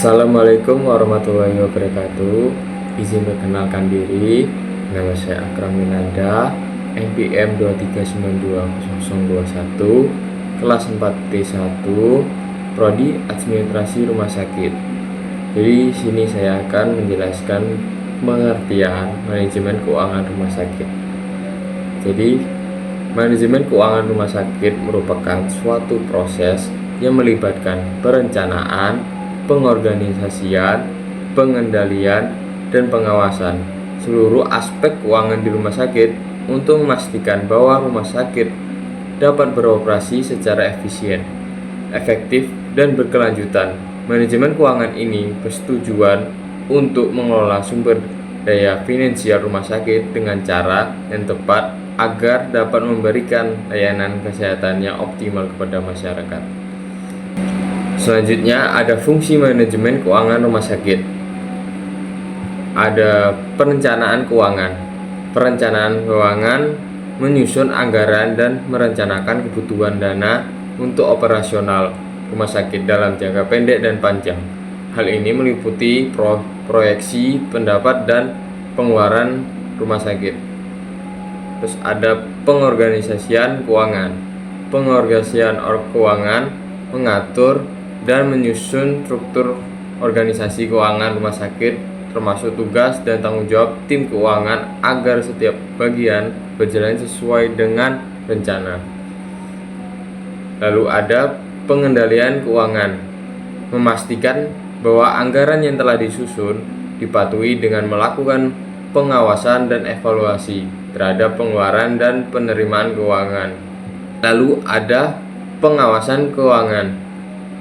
Assalamualaikum warahmatullahi wabarakatuh. Izin perkenalkan diri, nama saya Akram Winanda, NPM 2392021, kelas 4D1, Prodi Administrasi Rumah Sakit. Jadi sini saya akan menjelaskan pengertian manajemen keuangan rumah sakit. Jadi manajemen keuangan rumah sakit merupakan suatu proses yang melibatkan perencanaan, pengorganisasian, pengendalian, dan pengawasan seluruh aspek keuangan di rumah sakit untuk memastikan bahwa rumah sakit dapat beroperasi secara efisien, efektif, dan berkelanjutan. Manajemen keuangan ini bertujuan untuk mengelola sumber daya finansial rumah sakit dengan cara yang tepat agar dapat memberikan layanan kesehatan yang optimal kepada masyarakat. Selanjutnya ada fungsi manajemen keuangan rumah sakit. Ada perencanaan keuangan. Perencanaan keuangan menyusun anggaran dan merencanakan kebutuhan dana untuk operasional rumah sakit dalam jangka pendek dan panjang. Hal ini meliputi proyeksi pendapat dan pengeluaran rumah sakit. Terus ada pengorganisasian keuangan. Pengorganisasian keuangan mengatur dan menyusun struktur organisasi keuangan rumah sakit, termasuk tugas dan tanggung jawab tim keuangan agar setiap bagian berjalan sesuai dengan rencana. Lalu ada pengendalian keuangan, memastikan bahwa anggaran yang telah disusun dipatuhi dengan melakukan pengawasan dan evaluasi terhadap pengeluaran dan penerimaan keuangan. Lalu ada pengawasan keuangan,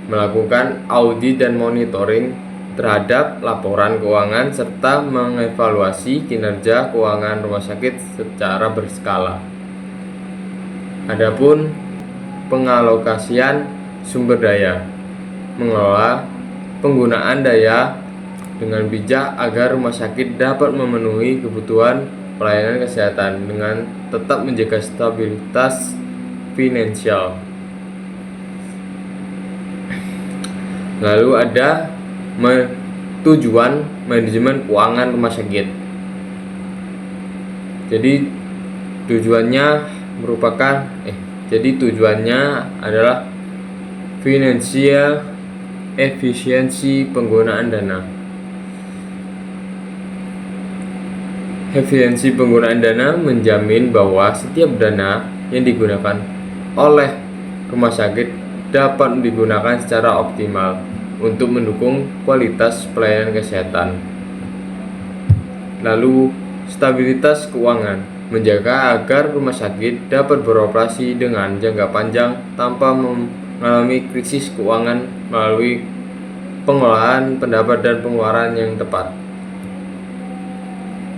melakukan audit dan monitoring terhadap laporan keuangan serta mengevaluasi kinerja keuangan rumah sakit secara berskala. Adapun pengalokasian sumber daya, mengelola penggunaan daya dengan bijak agar rumah sakit dapat memenuhi kebutuhan pelayanan kesehatan dengan tetap menjaga stabilitas finansial. Lalu ada tujuan manajemen keuangan rumah sakit. Jadi tujuannya adalah finansial efisiensi penggunaan dana. Efisiensi penggunaan dana menjamin bahwa setiap dana yang digunakan oleh rumah sakit dapat digunakan secara optimal untuk mendukung kualitas pelayanan kesehatan. Lalu, stabilitas keuangan menjaga agar rumah sakit dapat beroperasi dengan jangka panjang tanpa mengalami krisis keuangan melalui pengolahan pendapat dan pengeluaran yang tepat.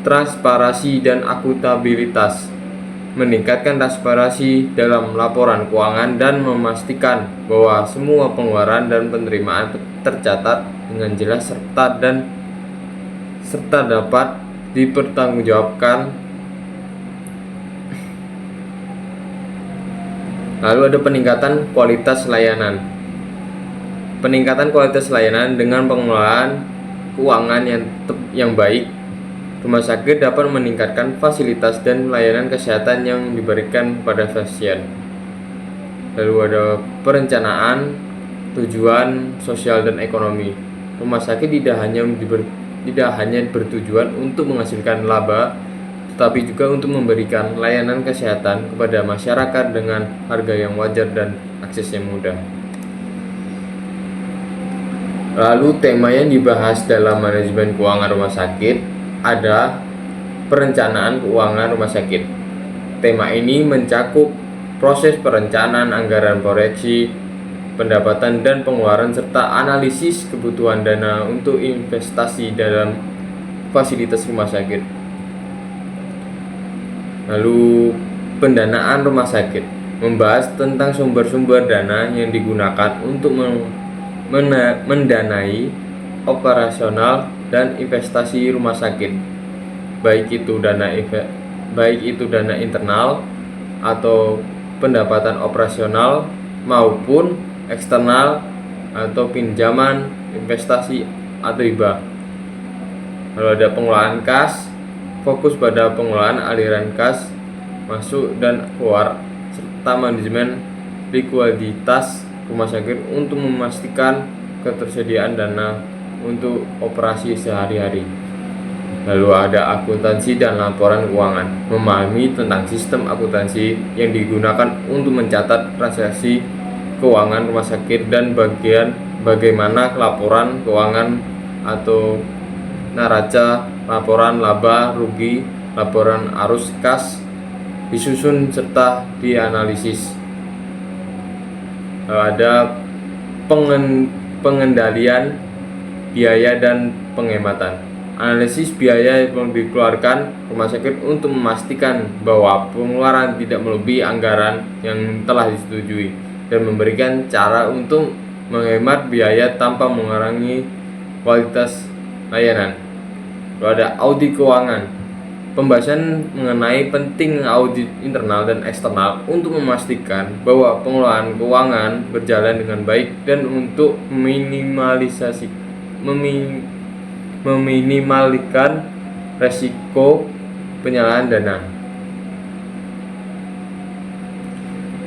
Transparansi dan akuntabilitas meningkatkan transparansi dalam laporan keuangan dan memastikan bahwa semua pengeluaran dan penerimaan tercatat dengan jelas serta dapat dipertanggungjawabkan. Lalu ada peningkatan kualitas layanan. Peningkatan kualitas layanan dengan pengelolaan keuangan yang baik, rumah sakit dapat meningkatkan fasilitas dan layanan kesehatan yang diberikan pada pasien. Lalu ada perencanaan, tujuan sosial dan ekonomi. Rumah sakit tidak hanya bertujuan untuk menghasilkan laba, tetapi juga untuk memberikan layanan kesehatan kepada masyarakat dengan harga yang wajar dan akses yang mudah. Lalu tema yang dibahas dalam manajemen keuangan rumah sakit ada perencanaan keuangan rumah sakit. Tema ini mencakup proses perencanaan anggaran, proyeksi pendapatan dan pengeluaran serta analisis kebutuhan dana untuk investasi dalam fasilitas rumah sakit. Lalu pendanaan rumah sakit membahas tentang sumber-sumber dana yang digunakan untuk mendanai operasional dan investasi rumah sakit, baik itu dana internal atau pendapatan operasional maupun eksternal atau pinjaman, investasi, atau hibah. Lalu ada pengelolaan kas, fokus pada pengelolaan aliran kas masuk dan keluar serta manajemen likuiditas rumah sakit untuk memastikan ketersediaan dana untuk operasi sehari-hari. Lalu ada akuntansi dan laporan keuangan, memahami tentang sistem akuntansi yang digunakan untuk mencatat transaksi keuangan rumah sakit dan bagaimana laporan keuangan atau neraca, laporan laba rugi, laporan arus kas disusun serta dianalisis. Ada pengendalian biaya dan penghematan. Analisis biaya yang dikeluarkan rumah sakit untuk memastikan bahwa pengeluaran tidak melebihi anggaran yang telah disetujui dan memberikan cara untuk menghemat biaya tanpa mengurangi kualitas layanan. Lalu ada audit keuangan. Pembahasan mengenai penting audit internal dan eksternal untuk memastikan bahwa pengelolaan keuangan berjalan dengan baik dan untuk meminimalkan resiko penyalahan dana.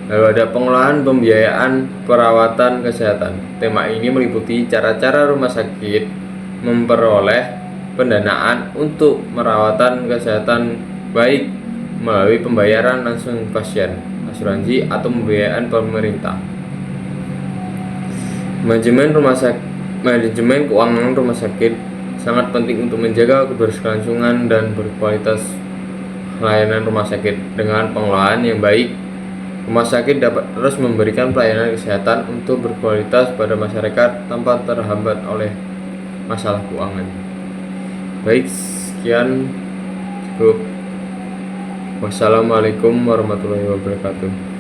Lalu ada pengelolaan pembiayaan perawatan kesehatan. Tema ini meliputi cara-cara rumah sakit memperoleh pendanaan untuk merawatan kesehatan baik melalui pembayaran langsung pasien, asuransi, atau pembiayaan pemerintah. Manajemen keuangan rumah sakit sangat penting untuk menjaga keberlangsungan dan berkualitas layanan rumah sakit. Dengan pengelolaan yang baik, rumah sakit dapat terus memberikan pelayanan kesehatan untuk berkualitas pada masyarakat tanpa terhambat oleh masalah keuangan. Baik, sekian cukup. Wassalamualaikum warahmatullahi wabarakatuh.